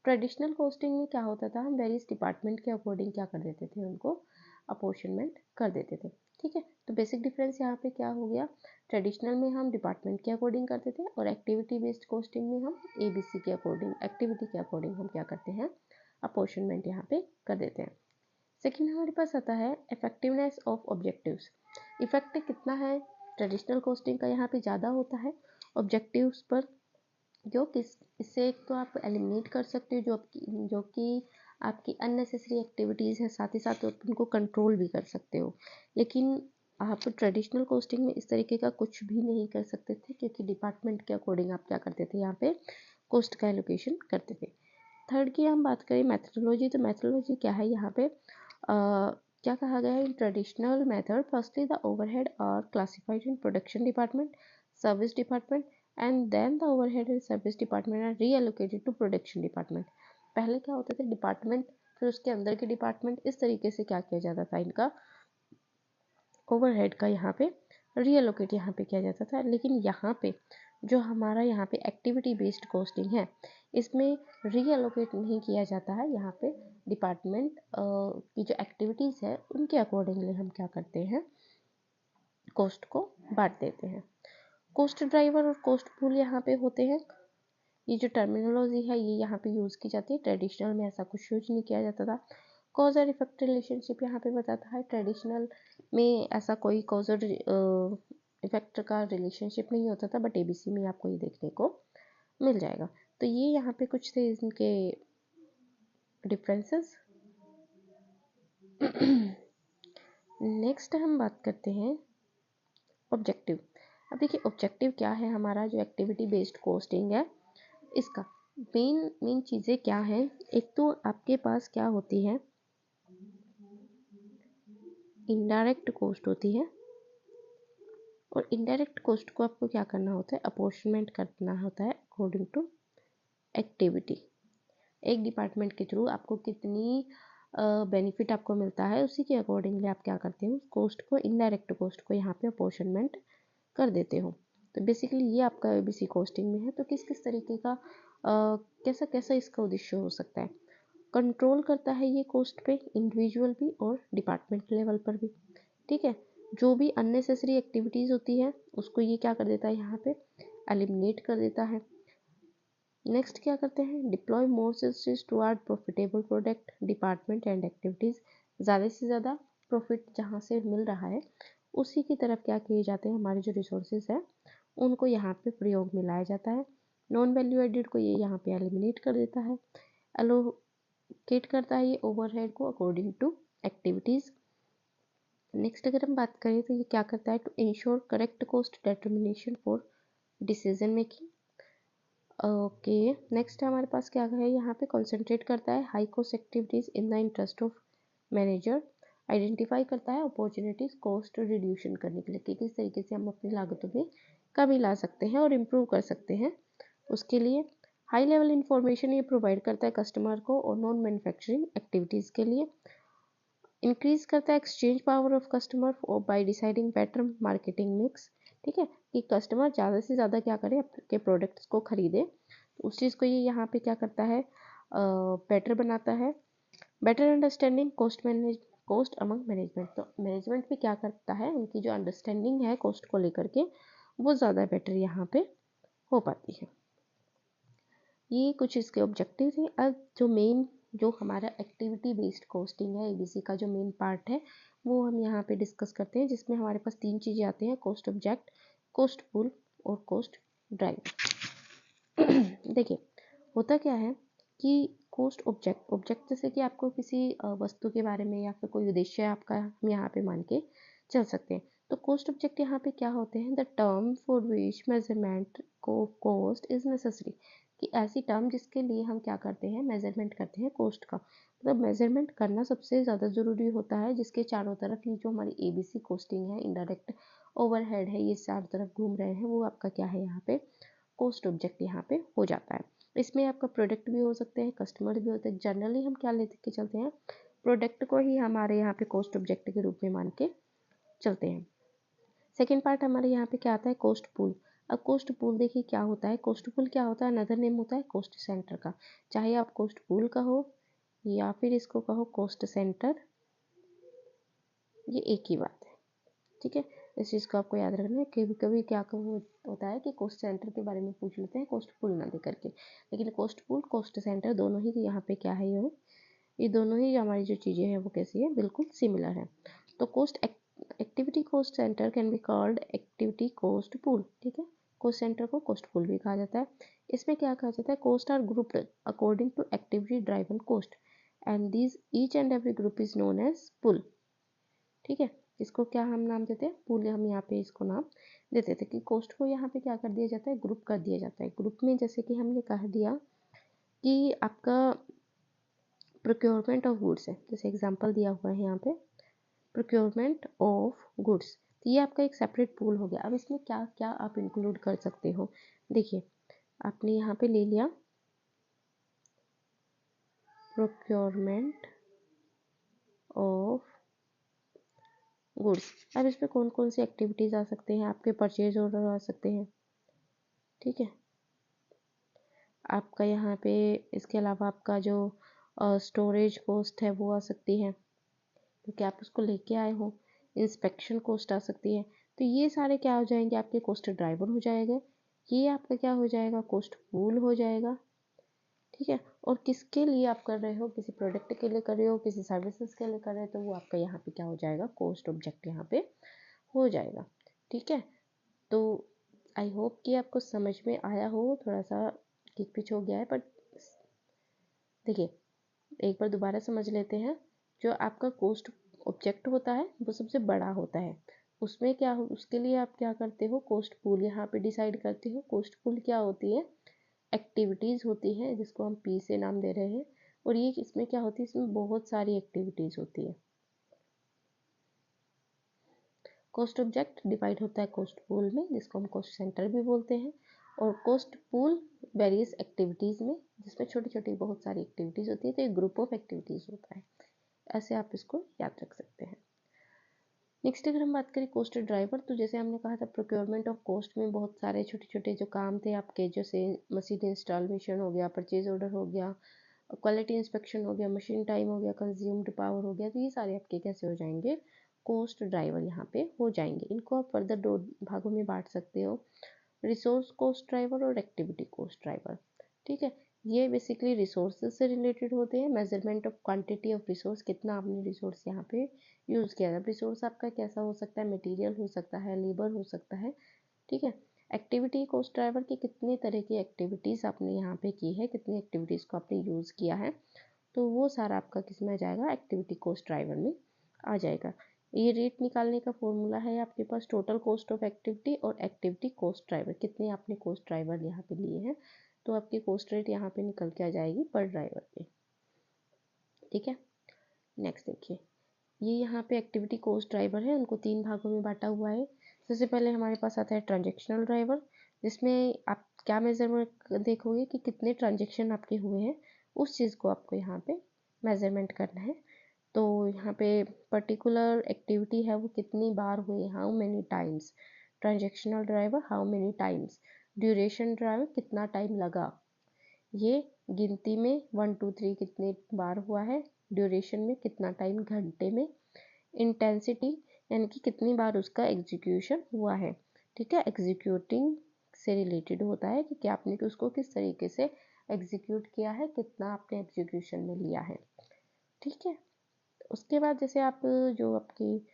ट्रेडिशनल कॉस्टिंग में क्या होता था, हम वेरियस डिपार्टमेंट के अकॉर्डिंग क्या कर देते थे, उनको अपॉर्शनमेंट कर देते थे। ठीक है, तो बेसिक डिफरेंस यहाँ पे क्या हो गया, ट्रेडिशनल में हम डिपार्टमेंट के अकॉर्डिंग करते थे और एक्टिविटी बेस्ड कॉस्टिंग में हम एबीसी के अकॉर्डिंग, एक्टिविटी के अकॉर्डिंग हम क्या करते हैं, अपॉर्शनमेंट यहाँ पे कर देते हैं। सेकेंड हमारे पास आता है इफेक्टिवनेस ऑफ ऑब्जेक्टिव्स। इफेक्ट कितना है, ट्रेडिशनल कॉस्टिंग का यहाँ पे ज़्यादा होता है ऑब्जेक्टिव्स पर, जो किस इससे एक तो आप एलिमिनेट कर सकते हो जो कि आपकी अननेसेसरी एक्टिविटीज़ है, साथ ही साथ आप उनको कंट्रोल भी कर सकते हो। लेकिन आप ट्रेडिशनल कॉस्टिंग में इस तरीके का कुछ भी नहीं कर सकते थे, क्योंकि डिपार्टमेंट के अकॉर्डिंग आप क्या करते थे, यहाँ पे कॉस्ट का एलोकेशन करते थे। थर्ड की हम बात करें मैथडोलॉजी, तो मैथडोलॉजी क्या है, यहाँ पे क्या कहा गया है, in traditional method firstly the overhead are classified in production department, service department, and then the overhead and service department are reallocated to production department. पहले क्या होता था, डिपार्टमेंट फिर उसके अंदर के डिपार्टमेंट, इस तरीके से क्या किया जाता था, इनका ओवरहेड का यहाँ पे रीएलोकेट यहाँ पे किया जाता था। लेकिन यहाँ पे जो हमारा यहाँ पे एक्टिविटी बेस्ड कॉस्टिंग है, इसमें रीएलोकेट नहीं किया जाता है। यहाँ पे डिपार्टमेंट की जो एक्टिविटीज़ है उनके अकॉर्डिंगली हम क्या करते हैं, कॉस्ट को बांट देते हैं। कॉस्ट ड्राइवर और कॉस्ट पूल यहाँ पे होते हैं। ये जो टर्मिनोलॉजी है ये यहाँ पे यूज़ की जाती है, ट्रेडिशनल में ऐसा कुछ यूज नहीं किया जाता था। कॉज और इफेक्ट रिलेशनशिप यहाँ पे बताता है, ट्रेडिशनल में ऐसा कोई कॉज और इफेक्ट का रिलेशनशिप नहीं होता था, बट एबीसी में आपको ये देखने को मिल जाएगा। तो ये यहाँ पे कुछ थे इनके डिफरेंसेस। नेक्स्ट हम बात करते हैं ऑब्जेक्टिव। अब देखिए ऑब्जेक्टिव क्या है, हमारा जो एक्टिविटी बेस्ड कॉस्टिंग है इसका मेन चीज़ें क्या हैं। एक तो आपके पास क्या होती है, इनडायरेक्ट कॉस्ट होती है, और इनडायरेक्ट कॉस्ट को आपको क्या करना होता है, अपॉर्शनमेंट करना होता है अकॉर्डिंग टू एक्टिविटी। एक डिपार्टमेंट के थ्रू आपको कितनी बेनिफिट आपको मिलता है, उसी के अकॉर्डिंगली आप क्या करते हो, कॉस्ट को, इनडायरेक्ट कॉस्ट को यहाँ पे अपॉर्शनमेंट कर देते हो। तो बेसिकली ये आपका एबीसी कॉस्टिंग में है। तो किस किस तरीके का कैसा कैसा इसका उद्देश्य हो सकता है। कंट्रोल करता है ये कॉस्ट पे, इंडिविजुअल भी और डिपार्टमेंट लेवल पर भी। ठीक है, जो भी अननेसेसरी एक्टिविटीज़ होती है उसको ये क्या कर देता है, यहाँ पे एलिमिनेट कर देता है। नेक्स्ट क्या करते हैं, deploy more resources toward profitable product department and activities. ज़्यादा से ज़्यादा प्रॉफिट जहाँ से मिल रहा है उसी की तरफ क्या किए जाते हैं, हमारे जो रिसोर्सेज है उनको यहाँ पे प्रयोग में लाया जाता है। नॉन वैल्यू एडेड को ये यहाँ पे एलिमिनेट कर देता है, एलोकेट करता है ये ओवरहेड को अकॉर्डिंग टू एक्टिविटीज़। नेक्स्ट अगर हम बात करें तो ये क्या करता है, to ensure correct cost determination for decision making. Okay, next हमारे पास क्या है, यहाँ पे कॉन्सेंट्रेट करता है high cost activities in the interest of manager. Identify करता है अपॉर्चुनिटीज़ कॉस्ट रिड्यूशन करने के लिए कि किस तरीके से हम अपनी लागतों में कमी ला सकते हैं और इम्प्रूव कर सकते हैं उसके लिए। हाई लेवल इंफॉर्मेशन ये प्रोवाइड करता है कस्टमर को और नॉन मैन्युफैक्चरिंग एक्टिविटीज़ के लिए। इंक्रीज करता है exchange power of customer bye deciding better marketing mix. ठीक है, कि कस्टमर ज़्यादा से ज़्यादा क्या करे, आपके प्रोडक्ट्स को खरीदे, तो उस चीज़ को ये यहाँ पे क्या करता है, बेटर बनाता है। Better understanding cost among management. तो मैनेजमेंट भी क्या करता है, उनकी जो अंडरस्टैंडिंग है कॉस्ट को लेकर के वो ज़्यादा बेटर यहाँ पे हो पाती है। ये कुछ इसके ऑब्जेक्टिव थे। अब जो हमारा एक्टिविटी बेस्ड कॉस्टिंग है एबीसी का जो मेन पार्ट है वो हम यहाँ पे डिस्कस करते हैं, जिसमें हमारे पास 3 चीज़ें आती हैं, कॉस्ट ऑब्जेक्ट, कॉस्ट पूल और कॉस्ट ड्राइवर। देखिए होता क्या है कि कॉस्ट ऑब्जेक्ट जैसे कि आपको किसी वस्तु के बारे में या फिर कोई उद्देश्य है आपका, हम यहाँ पे मान के चल सकते हैं। तो कॉस्ट ऑब्जेक्ट यहाँ पे क्या होते हैं, the term for which measurement को कॉस्ट इज नेसेसरी। कि ऐसी टर्म जिसके लिए हम क्या करते हैं, मेजरमेंट करते हैं कॉस्ट का। मतलब मेजरमेंट करना सबसे ज़्यादा ज़रूरी होता है, जिसके चारों तरफ ये जो हमारी एबीसी कॉस्टिंग है, इनडायरेक्ट ओवरहेड है, ये चारों तरफ घूम रहे हैं, वो आपका क्या है, यहाँ पे कॉस्ट ऑब्जेक्ट यहाँ पे हो जाता है। इसमें आपका प्रोडक्ट भी हो सकते हैं, कस्टमर भी होते हैं। जनरली हम क्या लेते के चलते हैं, प्रोडक्ट को ही हमारे यहाँ पे कॉस्ट ऑब्जेक्ट के रूप में मान के चलते हैं। सेकेंड पार्ट हमारे यहाँ पे क्या आता है, कॉस्ट पूल। अब कॉस्ट पूल देखिए क्या होता है, कॉस्ट पूल क्या होता है, अनदर नेम होता है कॉस्ट सेंटर का। चाहे आप कॉस्ट पूल का हो या फिर इसको कहो कॉस्ट सेंटर, ये एक ही बात है। ठीक है, इस चीज़ को आपको याद रखना है। कभी कभी क्या होता है कि कॉस्ट सेंटर के बारे में पूछ लेते हैं कॉस्ट पूल ना दे करके, लेकिन कॉस्ट पूल कॉस्ट सेंटर दोनों ही यहाँ पे क्या है, ये दोनों ही हमारी जो चीज़ें हैं वो कैसी है, बिल्कुल सिमिलर है। तो activity cost centre can be called activity cost pool. ठीक है, कॉस्ट सेंटर को कॉस्ट पूल भी कहा जाता है। इसमें क्या कहा जाता है, cost are grouped according to activity driven cost and this each and every group is known as pool. ठीक है, इसको क्या हम नाम देते हैं, पूल, हम यहाँ पे इसको नाम देते थे कि कॉस्ट को यहाँ पे क्या कर दिया जाता है, ग्रुप कर दिया जाता है। ग्रुप में जैसे कि हमने कह दिया कि आपका प्रोक्योरमेंट ऑफ गुड्स है, जैसे एग्जांपल दिया हुआ है यहाँ पे प्रोक्योरमेंट ऑफ गुड्स, तो ये आपका एक सेपरेट पूल हो गया। अब इसमें क्या क्या आप इंक्लूड कर सकते हो, देखिए आपने यहाँ पे ले लिया प्रोक्योरमेंट ऑफ गुड्स। अब इसमें कौन कौन सी एक्टिविटीज़ आ सकते हैं, आपके परचेज ऑर्डर आ सकते हैं। ठीक है, आपका यहाँ पे इसके अलावा आपका जो स्टोरेज कॉस्ट है वो आ सकती है, क्योंकि आप उसको लेके आए हो। इंस्पेक्शन कॉस्ट आ सकती है। तो ये सारे क्या हो जाएंगे, आपके कॉस्ट ड्राइवर हो जाएगा। ये आपका क्या हो जाएगा, कॉस्ट पूल हो जाएगा। ठीक है, और किसके लिए आप कर रहे हो, किसी प्रोडक्ट के लिए कर रहे हो, किसी सर्विसेज के लिए कर रहे हो, तो वो आपका यहाँ पे क्या हो जाएगा, कॉस्ट ऑब्जेक्ट यहाँ पे हो जाएगा। ठीक है, तो आई होप कि आपको समझ में आया हो, थोड़ा सा किक पिच हो गया है, बट देखिए एक बार दोबारा समझ लेते हैं। जो आपका कॉस्ट ऑब्जेक्ट होता है वो सबसे बड़ा होता है। उसमें क्या हो, उसके लिए आप क्या करते हो, कॉस्ट पूल यहाँ पे डिसाइड करते हो। कॉस्ट पूल क्या होती है, एक्टिविटीज़ होती हैं जिसको हम पी से नाम दे रहे हैं, और ये इसमें क्या होती है, इसमें बहुत सारी एक्टिविटीज़ होती है। कॉस्ट ऑब्जेक्ट डिवाइड होता है कॉस्ट पूल में, जिसको हम कॉस्ट सेंटर भी बोलते हैं, और कॉस्ट पूल वेरियस एक्टिविटीज़ में, जिसमें छोटी छोटी बहुत सारी एक्टिविटीज़ होती है, तो एक ग्रुप ऑफ एक्टिविटीज़ होता है। ऐसे आप इसको याद रख सकते हैं। नेक्स्ट अगर हम बात करें कॉस्ट ड्राइवर, तो जैसे हमने कहा था प्रोक्योरमेंट ऑफ कॉस्ट में बहुत सारे छोटे छोटे जो काम थे आपके, जैसे मशीन इंस्टॉलेशन हो गया, परचेज ऑर्डर हो गया, क्वालिटी इंस्पेक्शन हो गया, मशीन टाइम हो गया, कंज्यूम्ड पावर हो गया, तो ये सारे आपके कैसे हो जाएंगे, कॉस्ट ड्राइवर यहाँ पे हो जाएंगे। इनको आप फर्दर दो भागों में बांट सकते हो, रिसोर्स कॉस्ट ड्राइवर और एक्टिविटी कॉस्ट ड्राइवर। ठीक है, ये बेसिकली रिसोर्सेज से रिलेटेड होते हैं। Measurement of quantity of resource, कितना आपने रिसोर्स यहाँ पे यूज़ किया है। रिसोर्स आपका कैसा हो सकता है, मटेरियल हो सकता है, लेबर हो सकता है। ठीक है, एक्टिविटी कॉस्ट ड्राइवर की कितने तरह की एक्टिविटीज़ आपने यहाँ पे की है, कितनी एक्टिविटीज़ को आपने यूज़ किया है, तो वो सारा आपका किस में आ जाएगा, एक्टिविटी कॉस्ट ड्राइवर में आ जाएगा। ये रेट निकालने का फॉर्मूला है आपके पास, टोटल कॉस्ट ऑफ एक्टिविटी और एक्टिविटी कॉस्ट ड्राइवर, कितने आपने कॉस्ट ड्राइवर यहाँ पे लिए हैं, तो आपकी कॉस्ट रेट यहाँ पे निकल के आ जाएगी पर ड्राइवर पे। ठीक है, नेक्स्ट देखिए, ये यहाँ पे एक्टिविटी कॉस्ट ड्राइवर है, उनको 3 भागों में बांटा हुआ है। सबसे पहले हमारे पास आता है ट्रांजेक्शनल ड्राइवर, जिसमें आप क्या मेजरमेंट देखोगे कि कितने ट्रांजेक्शन आपके हुए हैं, उस चीज़ को आपको यहाँ पे मेजरमेंट करना है। तो यहाँ पे पर्टिकुलर एक्टिविटी है वो कितनी बार हुई, how many times. Transactional driver, how many times. Duration driver, कितना टाइम लगा। ये गिनती में 1 2 3 कितने बार हुआ है, ड्यूरेशन में कितना टाइम घंटे में, इंटेंसिटी यानी कि कितनी बार उसका एग्जीक्यूशन हुआ है। ठीक है, एग्जीक्यूटिंग से रिलेटेड होता है कि क्या आपने उसको किस तरीके से एग्जीक्यूट किया है, कितना आपने एग्जीक्यूशन में लिया है। ठीक है, उसके बाद जैसे आप जो आपकी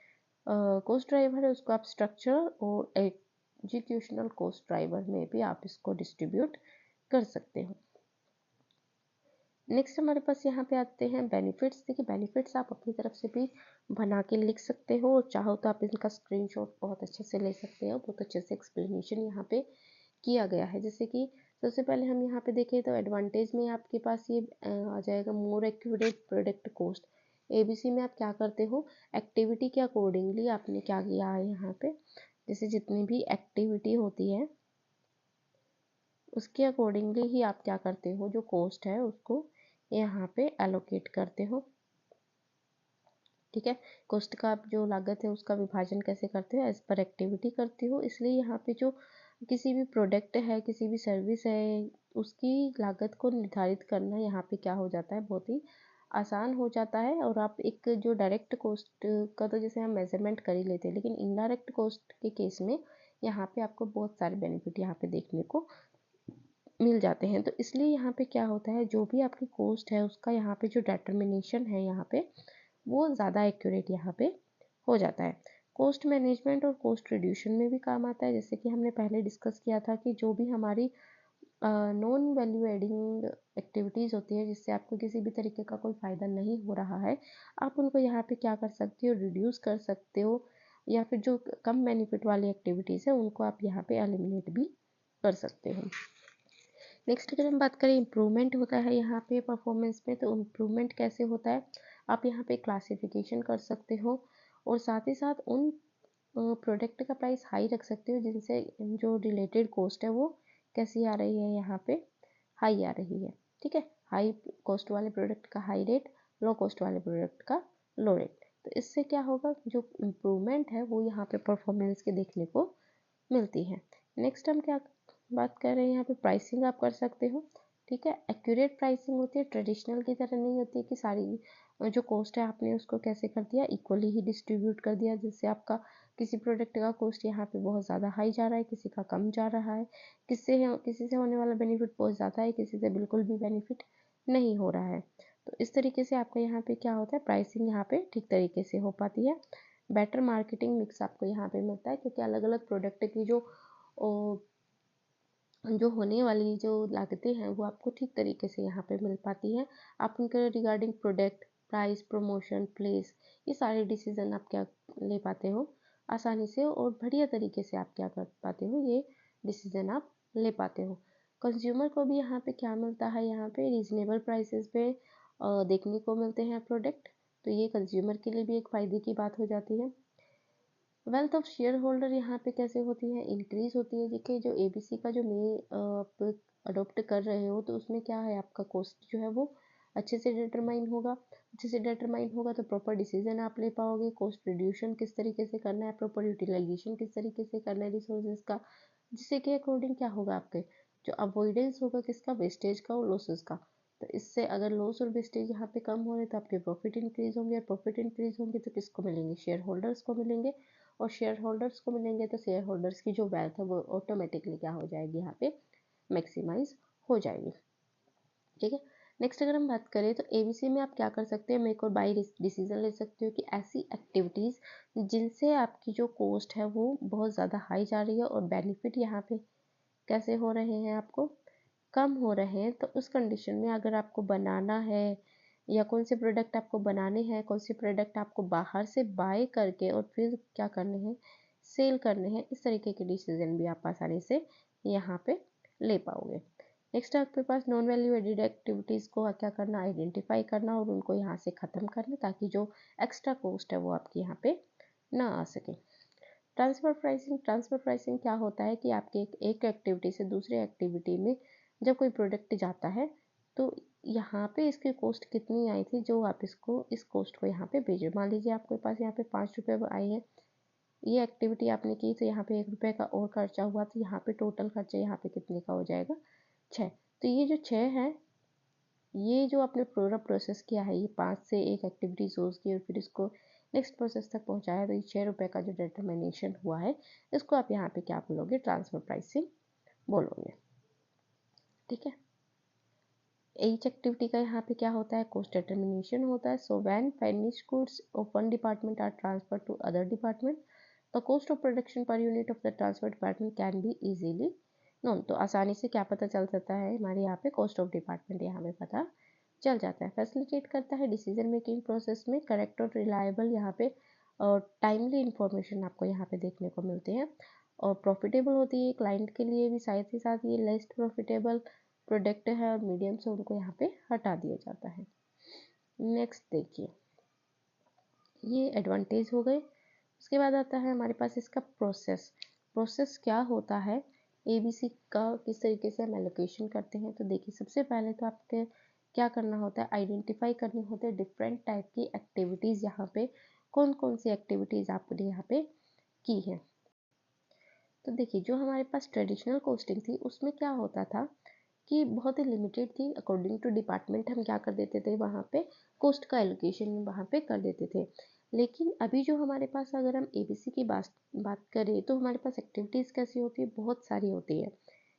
कॉस्ट ड्राइवर है उसको आप स्ट्रक्चर और एग्जीक्यूशनल कॉस्ट ड्राइवर में भी आप इसको डिस्ट्रीब्यूट कर सकते हो। नेक्स्ट हमारे पास यहाँ पे आते हैं बेनिफिट्स। देखिए, बेनिफिट्स आप अपनी तरफ से भी बना के लिख सकते हो, और चाहो तो आप इनका स्क्रीनशॉट बहुत अच्छे से ले सकते हो। बहुत अच्छे से एक्सप्लेनेशन यहाँ पे किया गया है। जैसे कि सबसे पहले हम यहाँ पे देखें तो एडवांटेज में आपके पास ये आ जाएगा, more accurate product cost. ABC में आप क्या करते हो, एक्टिविटी के अकॉर्डिंगली आपने क्या किया है यहाँ पे, जैसे जितनी भी एक्टिविटी होती है उसके अकॉर्डिंगली ही आप क्या करते हो, जो कॉस्ट है उसको यहाँ पे एलोकेट करते हो। ठीक है, कॉस्ट का आप जो लागत है उसका विभाजन कैसे करते हो, एज पर एक्टिविटी करते हो। इसलिए यहाँ पे जो किसी भी प्रोडक्ट है, किसी भी सर्विस है, उसकी लागत को निर्धारित करना यहाँ पे क्या हो जाता है, बहुत ही आसान हो जाता है। और आप एक जो डायरेक्ट कॉस्ट का तो जैसे हम मेजरमेंट कर ही लेते हैं, लेकिन इनडायरेक्ट कॉस्ट के केस में यहाँ पे आपको बहुत सारे बेनिफिट यहाँ पे देखने को मिल जाते हैं। तो इसलिए यहाँ पे क्या होता है, जो भी आपकी कॉस्ट है उसका यहाँ पे जो डिटर्मिनेशन है यहाँ पे वो ज़्यादा एक्यूरेट यहाँ पे हो जाता है। कॉस्ट मैनेजमेंट और कॉस्ट रिड्यूशन में भी काम आता है। जैसे कि हमने पहले डिस्कस किया था कि जो भी हमारी नॉन वैल्यू एडिंग एक्टिविटीज़ होती है, जिससे आपको किसी भी तरीके का कोई फ़ायदा नहीं हो रहा है, आप उनको यहाँ पे क्या कर सकते हो, रिड्यूस कर सकते हो, या फिर जो कम बेनिफिट वाली एक्टिविटीज़ है उनको आप यहाँ पे एलिमिनेट भी कर सकते हो। नेक्स्ट अगर हम बात करें इम्प्रूवमेंट होता है यहाँ पे परफॉर्मेंस में, तो इम्प्रूवमेंट कैसे होता है, आप यहाँ पे क्लासिफिकेशन कर सकते हो, और साथ ही साथ उन प्रोडक्ट का प्राइस हाई रख सकते हो जिनसे जो रिलेटेड कॉस्ट है वो कैसी आ रही है, यहाँ पे हाई आ रही है। ठीक है, हाई कॉस्ट वाले प्रोडक्ट का हाई रेट, लो कॉस्ट वाले प्रोडक्ट का लो रेट। तो इससे क्या होगा, जो इम्प्रूवमेंट है वो यहाँ पे परफॉर्मेंस के देखने को मिलती है। नेक्स्ट हम क्या बात कर रहे हैं, यहाँ पे प्राइसिंग आप कर सकते हो। ठीक है, एक्यूरेट प्राइसिंग होती है, ट्रेडिशनल की तरह नहीं होती है कि सारी जो कॉस्ट है आपने उसको कैसे कर दिया, इक्वली ही डिस्ट्रीब्यूट कर दिया, जिससे आपका किसी प्रोडक्ट का कॉस्ट यहाँ पे बहुत ज़्यादा हाई जा रहा है, किसी का कम जा रहा है, किसी से होने वाला बेनिफिट बहुत ज़्यादा है, किसी से बिल्कुल भी बेनिफिट नहीं हो रहा है। तो इस तरीके से आपका यहाँ पे क्या होता है, प्राइसिंग यहाँ पे ठीक तरीके से हो पाती है। बेटर मार्केटिंग मिक्स आपको यहाँ पे मिलता है, क्योंकि अलग अलग प्रोडक्ट की जो होने वाली जो लागतें हैं वो आपको ठीक तरीके से यहाँ पे मिल पाती है। आप उनके regarding product price, promotion, place, ये सारे डिसीजन आप क्या ले पाते हो आसानी से और बढ़िया तरीके से आप क्या कर पाते हो, ये डिसीजन आप ले पाते हो। कंज्यूमर को भी यहाँ पे क्या मिलता है, यहाँ पे रीजनेबल प्राइसेस पे देखने को मिलते हैं प्रोडक्ट, तो ये कंज्यूमर के लिए भी एक फ़ायदे की बात हो जाती है। वेल्थ ऑफ शेयर होल्डर यहाँ पे कैसे होती है, इंक्रीज होती है। देखिए जो एबीसी का जो आप अडोप्ट कर रहे हो तो उसमें क्या है, आपका कॉस्ट जो है वो अच्छे से डिटरमाइन होगा। अच्छे से डिटरमाइन होगा तो प्रॉपर डिसीजन आप ले पाओगे। कॉस्ट रिड्यूशन किस तरीके से करना है, प्रॉपर यूटिलाइजेशन किस तरीके से करना है रिसोर्सेज का, जिससे के अकॉर्डिंग क्या होगा, आपके जो अवॉइडेंस होगा किसका, वेस्टेज का और लॉसेस का। तो इससे अगर लॉस और वेस्टेज यहाँ पे कम हो रहे तो आपके प्रॉफिट इंक्रीज होंगे, प्रॉफिट इंक्रीज होंगे तो किसको मिलेंगे, शेयर होल्डर्स को मिलेंगे, और शेयर होल्डर्स को मिलेंगे तो शेयर होल्डर्स की जो वेल्थ है वो ऑटोमेटिकली क्या हो जाएगी, यहाँ पे मैक्सिमाइज हो जाएगी। ठीक है, नेक्स्ट अगर हम बात करें तो एबीसी में आप क्या कर सकते हैं, मेक और बाई डिसीजन ले सकते हो कि ऐसी एक्टिविटीज़ जिनसे आपकी जो कॉस्ट है वो बहुत ज़्यादा हाई जा रही है और बेनिफिट यहाँ पे कैसे हो रहे हैं, आपको कम हो रहे हैं। तो उस कंडीशन में अगर आपको बनाना है या कौन से प्रोडक्ट आपको बनाने हैं, कौन से प्रोडक्ट आपको बाहर से बाय करके और फिर क्या करने हैं, सेल करने हैं, इस तरीके के डिसीजन भी आप आसानी से यहाँ पे ले पाओगे। नेक्स्ट आपके पास नॉन वैल्यू एडिड एक्टिविटीज़ को क्या करना, आइडेंटिफाई करना और उनको यहाँ से ख़त्म करना, ताकि जो एक्स्ट्रा कॉस्ट है वो आपकी यहाँ पे ना आ सके। ट्रांसफ़र प्राइसिंग क्या होता है कि आपके एक एक्टिविटी से दूसरे एक्टिविटी में जब कोई प्रोडक्ट जाता है तो यहाँ पे इसकी कॉस्ट कितनी आई थी, जो आप इसको इस कॉस्ट को यहाँ पे भेजो। मान लीजिए आपके पास यहाँ पे 5 रुपये आई है, ये एक्टिविटी आपने की तो यहाँ पे 1 रुपये का और खर्चा हुआ, तो यहाँ पे टोटल खर्चा यहाँ पे कितने का हो जाएगा, 6। तो ये जो 6 है, ये जो आपने पूरा प्रोसेस किया है, ये 5 से एक एक्टिविटी सोर्स की और फिर इसको नेक्स्ट प्रोसेस तक पहुँचाया, तो ये 6 रुपये का जो डिटर्मिनेशन हुआ है, इसको आप यहाँ पे क्या बोलोगे, ट्रांसफ़र प्राइसिंग बोलोगे। ठीक है, each एक्टिविटी का यहाँ पे क्या होता है, कॉस्ट डिटर्मिनेशन होता है। So when finished goods of one department are transfer to other department, the cost of production per unit of the transfer department can be easily known. तो आसानी से क्या पता चल सकता है, हमारे यहाँ पे कॉस्ट ऑफ डिपार्टमेंट यहाँ पे पता चल जाता है। फैसिलिटेट करता है डिसीजन मेकिंग प्रोसेस में करेक्ट और रिलायबल यहाँ पे और टाइमली इंफॉर्मेशन आपको यहाँ पे देखने को मिलते हैं, और प्रॉफिटेबल होती है क्लाइंट के लिए भी। साथ ही साथ ये लेस प्रॉफिटेबल प्रोडक्ट है और मीडियम से उनको यहाँ पे हटा दिया जाता है। नेक्स्ट देखिए, ये एडवांटेज हो गए। उसके बाद आता है हमारे पास इसका प्रोसेस क्या होता है, एबीसी का किस तरीके से हम एलोकेशन करते हैं। तो देखिए सबसे पहले तो आपके क्या करना होता है, आइडेंटिफाई करनी होती है डिफरेंट टाइप की एक्टिविटीज़, यहाँ पे कौन कौन सी एक्टिविटीज़ आपने यहाँ पे की है। तो देखिए जो हमारे पास ट्रेडिशनल कॉस्टिंग थी उसमें क्या होता था कि बहुत ही लिमिटेड थी, अकॉर्डिंग टू डिपार्टमेंट हम क्या कर देते थे, वहाँ पे कॉस्ट का एलोकेशन वहाँ पे कर देते थे। लेकिन अभी जो हमारे पास अगर हम एबीसी की बात करें तो हमारे पास एक्टिविटीज़ कैसी होती है, बहुत सारी होती है।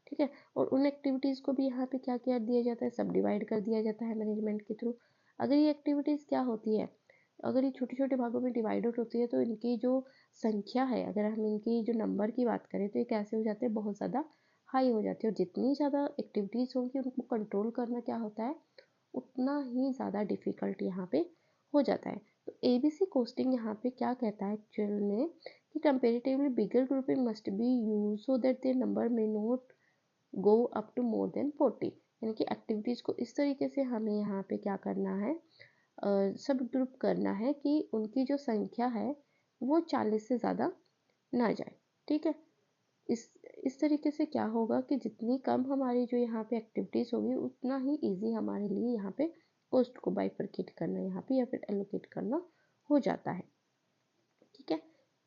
ठीक है, और उन एक्टिविटीज़ को भी यहाँ पे क्या क्या दिया जाता है, सब डिवाइड कर दिया जाता है मैनेजमेंट के थ्रू। अगर ये एक्टिविटीज़ क्या होती है, अगर ये छोटे छोटे भागों में डिवाइडेड होती है तो इनकी जो संख्या है, अगर हम इनकी जो नंबर की बात करें तो ये कैसे हो जाते हैं, बहुत ज़्यादा हाई हो जाती है। और जितनी ज़्यादा एक्टिविटीज़ होंगी उनको कंट्रोल करना क्या होता है, उतना ही ज़्यादा डिफ़िकल्ट यहाँ पे हो जाता है। तो एबीसी कोस्टिंग यहाँ पे क्या कहता है एक्चुअल में कि comparatively bigger grouping must be use so that their number may not go up to more than 40। यानी कि एक्टिविटीज़ को इस तरीके से हमें यहाँ पे क्या करना है, सब ग्रुप करना है कि उनकी जो संख्या है वो 40 से ज़्यादा ना जाए। ठीक है, इस इस तरीके से क्या होगा कि जितनी कम हमारी जो यहाँ पे एक्टिविटीज़ होगी उतना ही इजी हमारे लिए यहाँ पे कॉस्ट को बाइफरकेट करना यहाँ पे या फिर एलोकेट करना हो जाता है। ठीक है,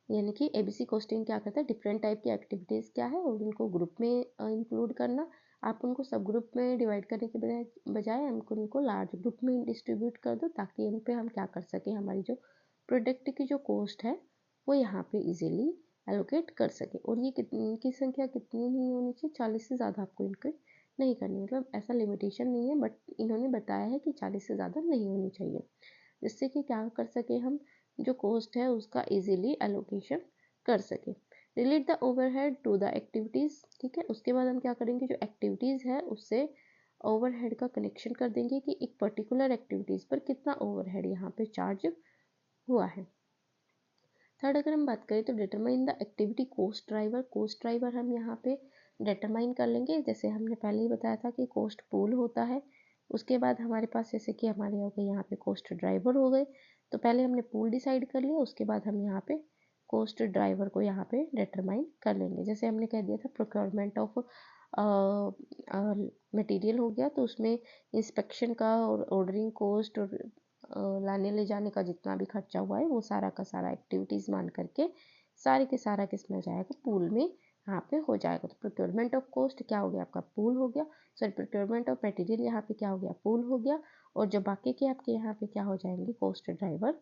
यानी कि एबीसी कॉस्टिंग क्या करता है, डिफरेंट टाइप की एक्टिविटीज़ क्या है और उनको ग्रुप में इंक्लूड करना। आप उनको सब ग्रुप में डिवाइड करने के बजाय हमको उनको लार्ज ग्रुप में डिस्ट्रीब्यूट कर दो, ताकि उन पे हम क्या कर सकें, हमारी जो प्रोडक्ट की जो कॉस्ट है वो यहाँ पे इजीली एलोकेट कर सके। और ये कितनी, इनकी संख्या कितनी नहीं होनी चाहिए, 40 से ज़्यादा आपको इनको नहीं करनी, मतलब ऐसा लिमिटेशन नहीं है, बट इन्होंने बताया है कि 40 से ज़्यादा नहीं होनी चाहिए, जिससे कि क्या कर सके हम जो कॉस्ट है उसका इजीली एलोकेशन कर सके। Relate the overhead to the activities. ठीक है, उसके बाद हम क्या करेंगे, जो एक्टिविटीज़ है उससे ओवरहेड का कनेक्शन कर देंगे कि एक पर्टिकुलर एक्टिविटीज़ पर कितना ओवरहेड यहाँ पे चार्ज हुआ है। थर्ड अगर हम बात करें तो determine the activity cost driver. Cost driver हम यहाँ पे डिटरमाइन कर लेंगे, जैसे हमने पहले ही बताया था कि कोस्ट पूल होता है। उसके बाद हमारे पास जैसे कि हमारे हो गए यहाँ पे कोस्ट ड्राइवर हो गए, तो पहले हमने पूल डिसाइड कर लिया, उसके बाद हम यहाँ पे कोस्ट ड्राइवर को यहाँ पे डिटरमाइन कर लेंगे। जैसे हमने कह दिया था प्रोक्योरमेंट ऑफ मटेरियल हो गया, तो उसमें इंस्पेक्शन का और ऑर्डरिंग कॉस्ट और लाने ले जाने का जितना भी खर्चा हुआ है वो सारा का सारा एक्टिविटीज़ मान करके सारे के सारा किस में जाएगा, पूल में यहाँ पे हो जाएगा। तो प्रोक्योरमेंट ऑफ कॉस्ट क्या हो गया आपका, पूल हो गया। सॉरी, प्रोक्योरमेंट ऑफ मटेरियल यहाँ पे क्या हो गया, पूल हो गया। और जो बाकी के आपके यहाँ पे क्या हो जाएंगे, कॉस्ट ड्राइवर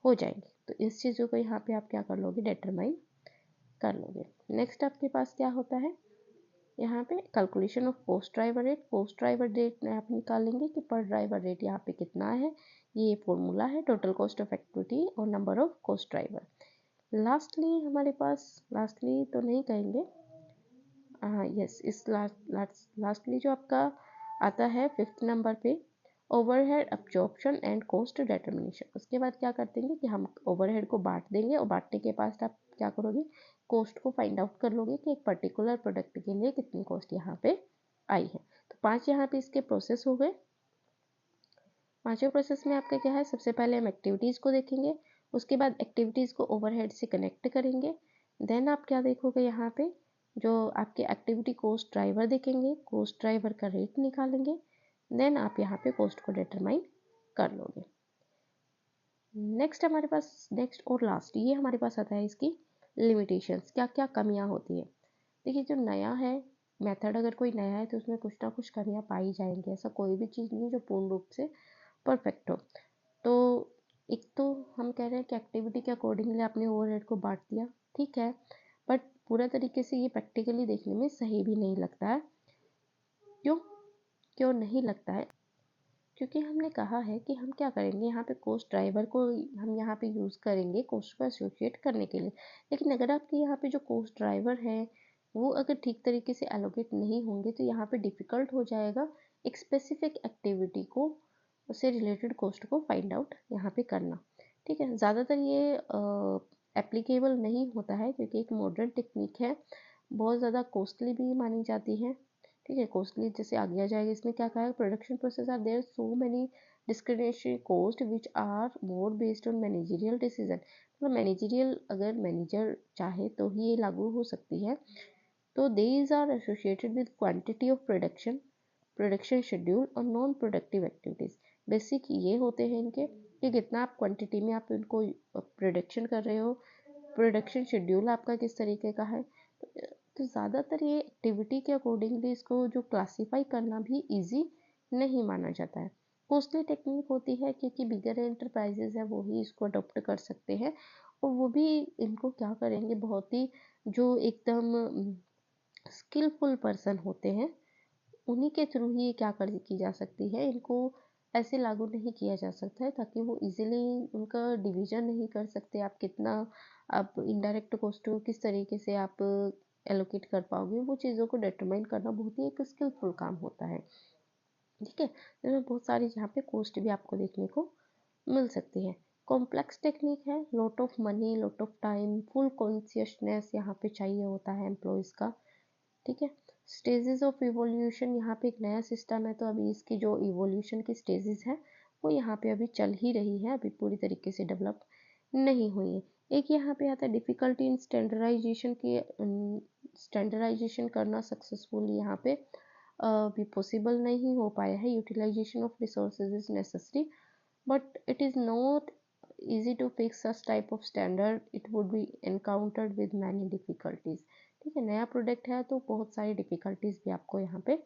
हो जाएंगे। तो इस चीज़ों को यहाँ पे आप क्या कर लोगे, डिटरमाइन कर लोगे। नेक्स्ट आपके पास क्या होता है, यहाँ पे calculation of post driver rate. Post driver rate आप निकालेंगे कि पर ड्राइवर रेट यहाँ पे कितना है, ये फॉर्मूला है टोटल कॉस्ट ऑफ एक्टिविटी और number of cost driver. Lastly हमारे पास, लास्टली तो नहीं कहेंगे, हाँ यस, इस लास्टली जो आपका आता है 5th नंबर पे, overhead absorption and cost determination. उसके बाद क्या करते हैं कि हम ओवरहेड को बांट देंगे और बांटने के बाद आप क्या करोगे, कॉस्ट को फाइंड आउट कर लोगे कि एक पर्टिकुलर प्रोडक्ट के लिए कितनी कॉस्ट यहाँ पे आई है। तो 5 यहाँ पे इसके प्रोसेस हो गए। 5वें प्रोसेस में आपका क्या है, सबसे पहले हम एक्टिविटीज़ को देखेंगे, उसके बाद एक्टिविटीज़ को ओवरहेड से कनेक्ट करेंगे। देन आप क्या देखोगे, यहाँ पे जो आपके एक्टिविटी कॉस्ट ड्राइवर देखेंगे, कॉस्ट ड्राइवर का रेट निकालेंगे। देन आप यहाँ पे कॉस्ट को डिटरमाइन कर लोगे। नेक्स्ट हमारे पास, नेक्स्ट और लास्ट ये हमारे पास आता है इसकी लिमिटेशंस, क्या क्या कमियां होती है। देखिए जो नया है मेथड, अगर कोई नया है तो उसमें कुछ ना कुछ कमियां पाई जाएंगी, ऐसा कोई भी चीज़ नहीं जो पूर्ण रूप से परफेक्ट हो। तो एक तो हम कह रहे हैं कि एक्टिविटी के अकॉर्डिंगली आपने ओवरहेड को बांट दिया, ठीक है, बट पूरा तरीके से ये प्रैक्टिकली देखने में सही भी नहीं लगता है। क्यों क्यों नहीं लगता है, क्योंकि हमने कहा है कि हम क्या करेंगे, यहाँ पे कोस्ट ड्राइवर को हम यहाँ पे यूज़ करेंगे कोस्ट को एसोसिएट करने के लिए। लेकिन अगर आपके यहाँ पे जो कोस्ट ड्राइवर है वो अगर ठीक तरीके से एलोकेट नहीं होंगे तो यहाँ पे डिफ़िकल्ट हो जाएगा एक स्पेसिफिक एक्टिविटी को, उससे रिलेटेड कॉस्ट को फाइंड आउट यहाँ पे करना। ठीक है, ज़्यादातर ये एप्लीकेबल नहीं होता है क्योंकि एक मॉडर्न टेक्निक है, बहुत ज़्यादा कॉस्टली भी मानी जाती है। ठीक है, कॉस्टली जैसे आगे आ जाएगा, इसमें क्या कहा है, production process are there so many discriminatory cost which are more based on managerial decision. मतलब मैनेजरियल, अगर मैनेजर चाहे तो ही ये लागू हो सकती है। तो these are associated with quantity of production, production schedule और नॉन प्रोडक्टिव एक्टिविटीज़। बेसिक ये होते हैं इनके कि कितना आप क्वांटिटी में आप इनको प्रोडक्शन कर रहे हो, प्रोडक्शन शेड्यूल आपका किस तरीके का है। तो ज़्यादातर ये एक्टिविटी के अकॉर्डिंगली इसको जो क्लासीफाई करना भी इजी नहीं माना जाता है। कॉस्टली टेक्निक होती है क्योंकि बिगर एंटरप्राइजेज है वो ही इसको अडोप्ट कर सकते हैं, और वो भी इनको क्या करेंगे, बहुत ही जो एकदम स्किलफुल पर्सन होते हैं उन्हीं के थ्रू ही ये क्या कर की जा सकती है, इनको ऐसे लागू नहीं किया जा सकता है ताकि वो इजीली उनका डिवीजन नहीं कर सकते। आप कितना, आप इनडायरेक्ट कॉस्ट को किस तरीके से आप एलोकेट कर पाओगे, वो चीज़ों को डिटरमाइन करना बहुत ही एक स्किलफुल काम होता है। ठीक है, इसमें बहुत सारी यहाँ पे कॉस्ट भी आपको देखने को मिल सकती है। कॉम्प्लेक्स टेक्निक है, lot of money, lot of time, full consciousness यहाँ पे चाहिए होता है एम्प्लॉयज़ का। ठीक है, स्टेजेस ऑफ इवोल्यूशन, यहाँ पे एक नया सिस्टम है तो अभी इसकी जो इवोल्यूशन की स्टेजेस है वो यहाँ पे अभी चल ही रही है, अभी पूरी तरीके से डेवलप नहीं हुई है। एक यहाँ पे आता है डिफ़िकल्टी इन स्टैंडर्डाइजेशन की, स्टैंडर्डाइजेशन करना सक्सेसफुली यहाँ पे भी पॉसिबल नहीं हो पाया है। Utilization of resources is necessary but it is not easy to fix such type of standard, it would be encountered with many difficulties। ठीक है, नया प्रोडक्ट है तो बहुत सारी डिफ़िकल्टीज भी आपको यहाँ पे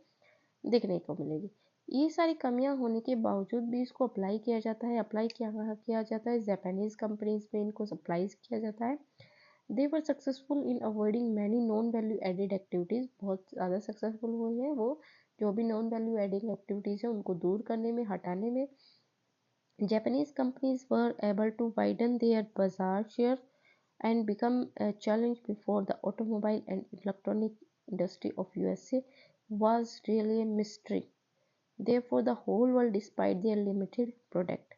देखने को मिलेगी। ये सारी कमियां होने के बावजूद भी इसको अप्लाई किया जाता है। अप्लाई किया जाता है जापानीज़ कंपनीज में, इनको सप्लाईज किया जाता है। They were successful in avoiding many non value added activities, बहुत ज़्यादा सक्सेसफुल हुई हैं वो, जो भी नॉन वैल्यू एडिंग एक्टिविटीज़ है उनको दूर करने में, हटाने में। Japanese companies were able to widen their bazaar share and become a challenge before the automobile and electronic industry of USA was really a mystery। Therefore the whole world despite their limited product.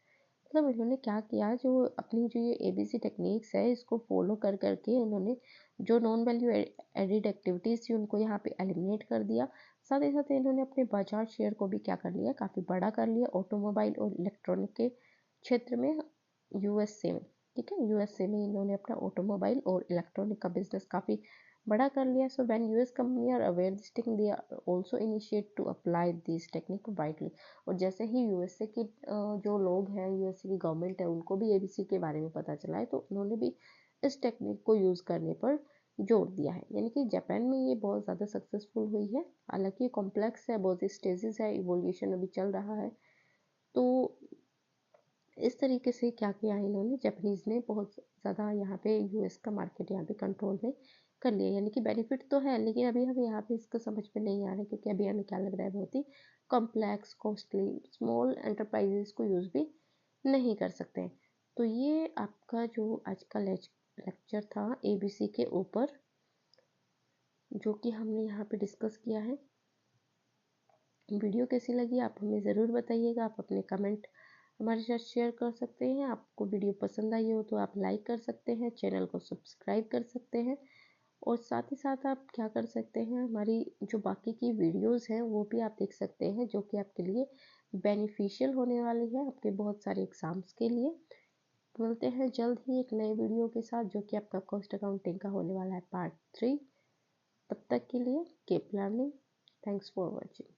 मतलब इन्होंने क्या किया, जो अपनी जो ये ABC टेक्निक्स है इसको फॉलो कर करके इन्होंने जो नॉन वैल्यू एडिड एक्टिविटीज़ थी उनको यहाँ पे एलिमिनेट कर दिया। साथ ही साथ इन्होंने अपने बाजार शेयर को भी क्या कर लिया, काफ़ी बड़ा कर लिया ऑटोमोबाइल और इलेक्ट्रॉनिक के क्षेत्र में USA में। ठीक है, USA में इन्होंने अपना ऑटोमोबाइल और इलेक्ट्रॉनिक का बिजनेस काफ़ी बड़ा कर लिया। So when US company are aware this technique they are also initiate to apply this technique widely. और जैसे ही USA के जो लोग हैं, USA की गवर्नमेंट है, उनको भी ABC के बारे में पता चला है, तो उन्होंने भी इस टेक्निक को यूज़ करने पर जोर दिया है। यानी कि जापान में ये बहुत ज़्यादा सक्सेसफुल हुई है। हालांकि ये कॉम्प्लेक्स है, बहुत स्टेजेस है, इवोल्यूशन अभी चल रहा है। तो इस तरीके से क्या किया है इन्होंने, जापानीज़ ने बहुत ज़्यादा यहाँ पे US का मार्केट यहाँ पे कंट्रोल में कर लिया। यानी कि बेनिफिट तो है, लेकिन अभी हमें यहाँ पे इसका समझ में नहीं आ रहा है, क्योंकि अभी हमें क्या लग रहा है, बहुत ही कॉम्प्लेक्स, कॉस्टली, स्मॉल एंटरप्राइजेस को यूज़ भी नहीं कर सकते हैं। तो ये आपका जो आज का लेक्चर था ABC के ऊपर, जो कि हमने यहाँ पे डिस्कस किया है। वीडियो कैसी लगी आप हमें ज़रूर बताइएगा। आप अपने कमेंट हमारे साथ शेयर कर सकते हैं। आपको वीडियो पसंद आई हो तो आप लाइक कर सकते हैं, चैनल को सब्सक्राइब कर सकते हैं, और साथ ही साथ आप क्या कर सकते हैं, हमारी जो बाकी की वीडियोस हैं वो भी आप देख सकते हैं, जो कि आपके लिए बेनिफिशियल होने वाली है आपके बहुत सारे एग्ज़ाम्स के लिए। मिलते हैं जल्द ही एक नए वीडियो के साथ, जो कि आपका कॉस्ट अकाउंटिंग का होने वाला है पार्ट 3। तब तक के लिए keep learning. Thanks for watching.